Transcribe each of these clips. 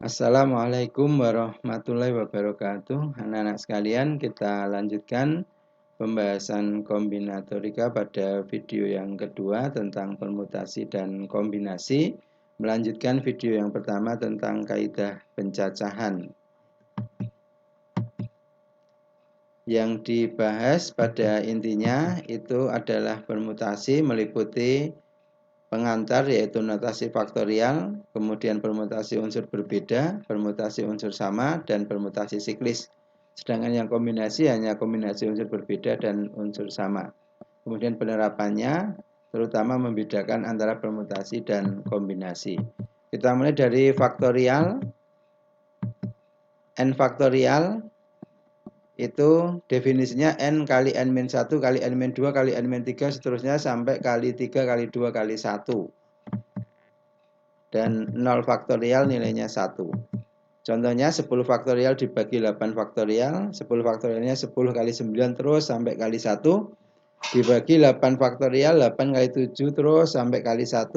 Assalamualaikum warahmatullahi wabarakatuh. Anak-anak sekalian, kita lanjutkan pembahasan kombinatorika pada video yang kedua tentang permutasi dan kombinasi. Melanjutkan video yang pertama tentang kaidah pencacahan. Yang dibahas pada intinya itu adalah permutasi meliputi pengantar yaitu notasi faktorial, kemudian permutasi unsur berbeda, permutasi unsur sama, dan permutasi siklis. Sedangkan yang kombinasi hanya kombinasi unsur berbeda dan unsur sama. Kemudian penerapannya terutama membedakan antara permutasi dan kombinasi. Kita mulai dari faktorial. N faktorial itu definisinya N kali N-1 kali N-2 kali N-3 seterusnya sampai kali 3 kali 2 kali 1. Dan 0 faktorial nilainya 1. Contohnya 10 faktorial dibagi 8 faktorial. 10 faktorialnya 10 kali 9 terus sampai kali 1. Dibagi 8 faktorial 8 kali 7 terus sampai kali 1.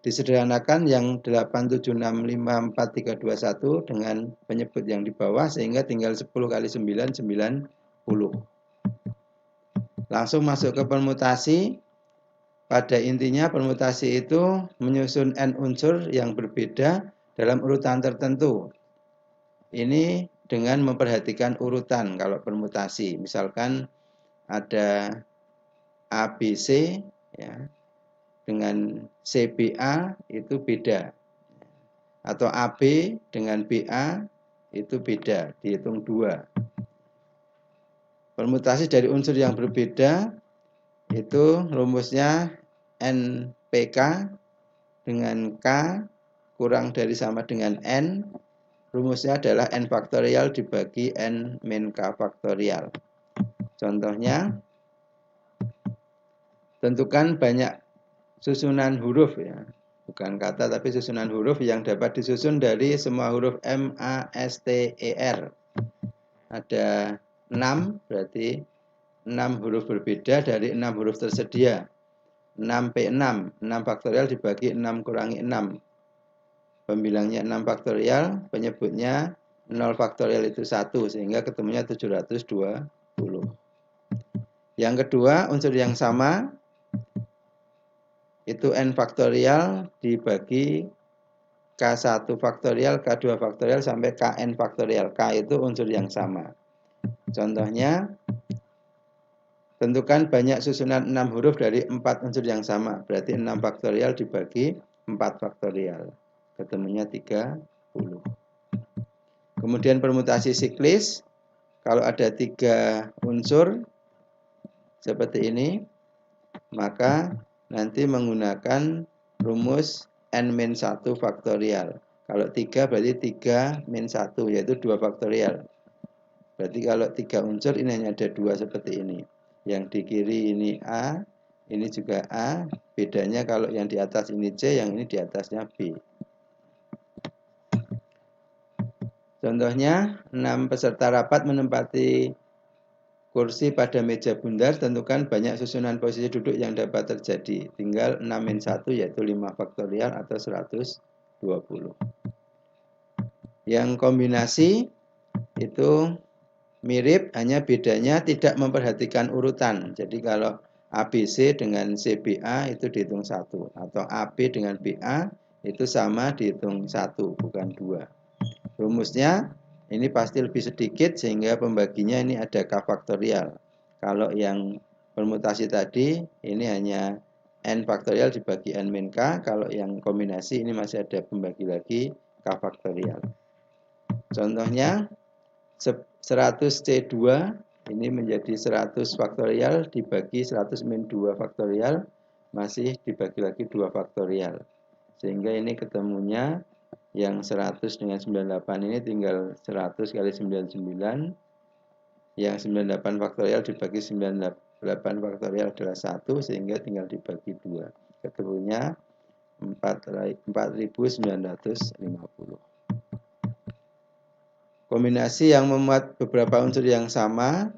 Disederhanakan yang 8, 7, 6, 5, 4, 3, 2, 1 dengan penyebut yang di bawah sehingga tinggal 10 kali 9, 90. Langsung masuk ke permutasi. Pada intinya permutasi itu menyusun N unsur yang berbeda dalam urutan tertentu. Ini dengan memperhatikan urutan kalau permutasi. Misalkan ada ABC ya, dengan CBA itu beda. Atau AB dengan BA itu beda, dihitung 2. Permutasi dari unsur yang berbeda itu rumusnya NPK dengan K kurang dari sama dengan N. Rumusnya adalah N faktorial dibagi N min K faktorial. Contohnya, tentukan banyak susunan huruf ya. Bukan kata tapi susunan huruf yang dapat disusun dari semua huruf M, A, S, T, E, R. Ada 6, berarti 6 huruf berbeda dari 6 huruf tersedia. 6P6, 6 faktorial dibagi 6 kurangi 6. Pembilangnya 6 faktorial, penyebutnya 0 faktorial itu 1, sehingga ketemunya 720. Yang kedua, unsur yang sama, itu N faktorial dibagi K1 faktorial, K2 faktorial, sampai Kn faktorial. K itu unsur yang sama. Contohnya, tentukan banyak susunan 6 huruf dari 4 unsur yang sama. Berarti 6 faktorial dibagi 4 faktorial. Ketemunya 30. Kemudian permutasi siklis. Kalau ada 3 unsur seperti ini, maka nanti menggunakan rumus N-1 faktorial. Kalau 3 berarti 3 min 1, yaitu 2 faktorial. Berarti kalau 3 unsur ini hanya ada 2 seperti ini. Yang di kiri ini A, ini juga A. Bedanya kalau yang di atas ini C, yang ini di atasnya B. Contohnya, 6 peserta rapat menempati kursi pada meja bundar. Tentukan banyak susunan posisi duduk yang dapat terjadi. Tinggal 6 min 1 yaitu 5 faktorial atau 120. Yang kombinasi itu mirip, hanya bedanya tidak memperhatikan urutan. Jadi kalau ABC dengan CBA itu dihitung 1. Atau AB dengan BA itu sama dihitung 1, bukan 2. Rumusnya ini pasti lebih sedikit sehingga pembaginya ini ada K faktorial. Kalau yang permutasi tadi ini hanya N faktorial dibagi N min K. Kalau yang kombinasi ini masih ada pembagi lagi K faktorial. Contohnya 100C2 ini menjadi 100 faktorial dibagi 100 min 2 faktorial, masih dibagi lagi 2 faktorial. Sehingga ini ketemunya yang 100 dengan 98 ini tinggal 100 kali 99. Yang 98 faktorial dibagi 98 faktorial adalah 1, sehingga tinggal dibagi 2. Ketemunya 4950. Kombinasi yang memuat beberapa unsur yang sama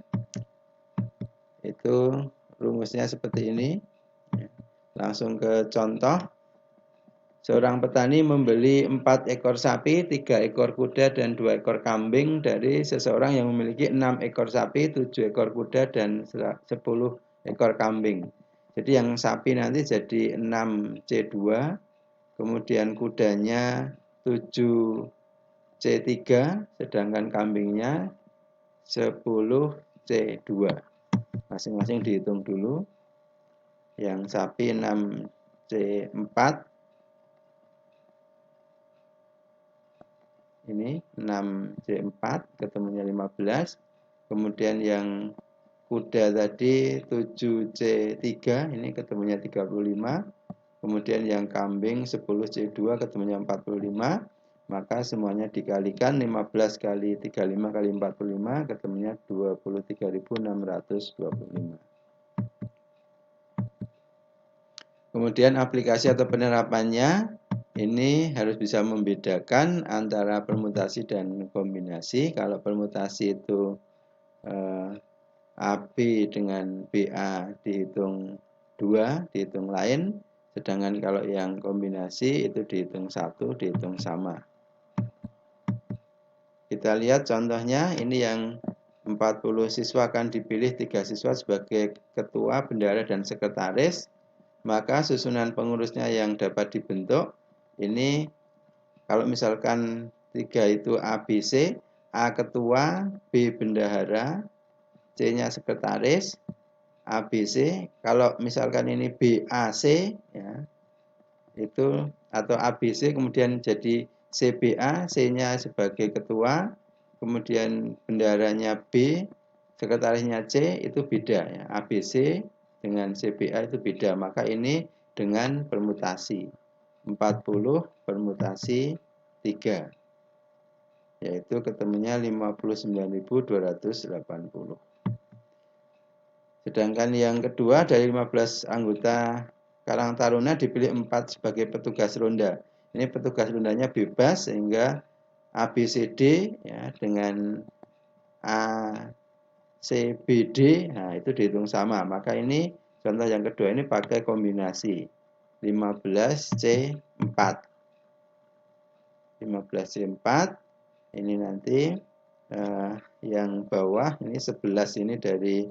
itu rumusnya seperti ini. Langsung ke contoh. Seorang petani membeli 4 ekor sapi, 3 ekor kuda, dan 2 ekor kambing dari seseorang yang memiliki 6 ekor sapi, 7 ekor kuda, dan 10 ekor kambing. Jadi yang sapi nanti jadi 6C2, kemudian kudanya 7C3, sedangkan kambingnya 10C2. Masing-masing dihitung dulu. Yang sapi 6C4, ini 6C4 ketemunya 15. Kemudian yang kuda tadi 7C3, ini ketemunya 35. Kemudian yang kambing 10C2 ketemunya 45. Maka semuanya dikalikan 15 kali 35 kali 45 ketemunya 23.625. Kemudian aplikasi atau penerapannya ini harus bisa membedakan antara permutasi dan kombinasi. Kalau permutasi itu AB dengan BA dihitung 2, dihitung lain. Sedangkan kalau yang kombinasi itu dihitung 1, dihitung sama. Kita lihat contohnya, ini yang 40 siswa akan dipilih 3 siswa sebagai ketua, bendahara, dan sekretaris. Maka susunan pengurusnya yang dapat dibentuk, ini kalau misalkan 3 itu ABC, A ketua, B bendahara, C-nya sekretaris, ABC. Kalau misalkan ini BAC, ya, itu atau ABC kemudian jadi CBA, C-nya sebagai ketua, kemudian bendaharanya B, sekretarisnya C, itu beda ya. ABC dengan CBA itu beda. Maka ini dengan permutasi 40 permutasi 3, yaitu ketemunya 59.280. Sedangkan yang kedua dari 15 anggota Karang Taruna dipilih 4 sebagai petugas ronda. Ini petugas rondanya bebas sehingga ABCD ya, dengan ACBD, nah itu dihitung sama. Maka ini contoh yang kedua ini pakai kombinasi 15C4. 15C4 ini nanti yang bawah ini 11 ini dari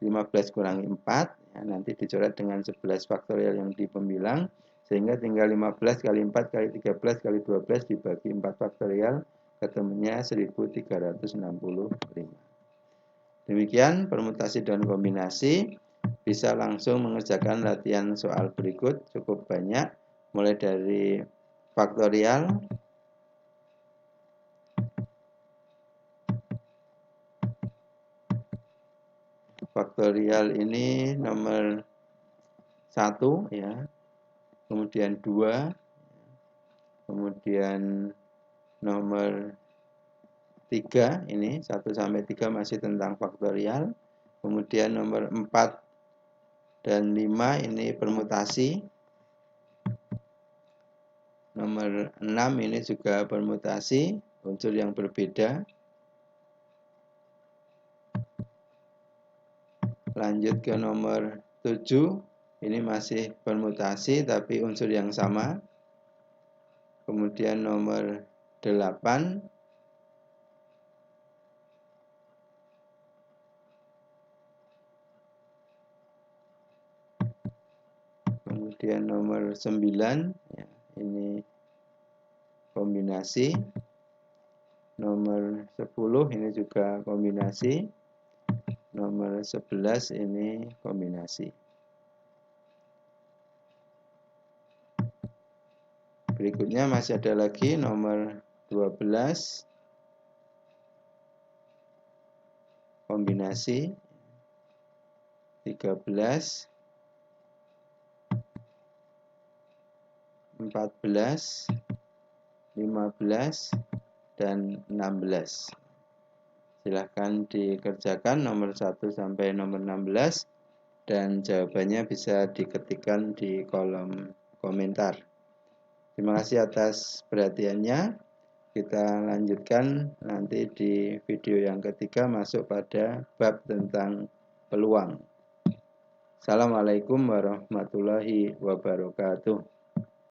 15 kurangi 4 ya, nanti dicoret dengan 11 faktorial yang di pembilang, sehingga tinggal 15 kali 4 kali 13 kali 12 dibagi 4 faktorial, ketemunya 1365. Demikian permutasi dan kombinasi. Bisa langsung mengerjakan latihan soal berikut, cukup banyak, mulai dari faktorial, faktorial ini nomor 1 ya, kemudian 2, kemudian nomor 3 ini 1 sampai 3 masih tentang faktorial, kemudian nomor 4 dan 5 ini permutasi, nomor 6 ini juga permutasi, unsur yang berbeda. Lanjut ke nomor 7, ini masih permutasi tapi unsur yang sama. Kemudian nomor 8, kemudian nomor 9 ya, ini kombinasi. Nomor 10 ini juga kombinasi. Nomor 11 ini kombinasi. Berikutnya masih ada lagi nomor 12 kombinasi, 13, 14, 15, dan 16. Silahkan dikerjakan nomor 1 sampai nomor 16 dan jawabannya bisa diketikkan di kolom komentar. Terima kasih atas perhatiannya. Kita lanjutkan nanti di video yang ketiga, masuk pada bab tentang peluang. Assalamualaikum warahmatullahi wabarakatuh.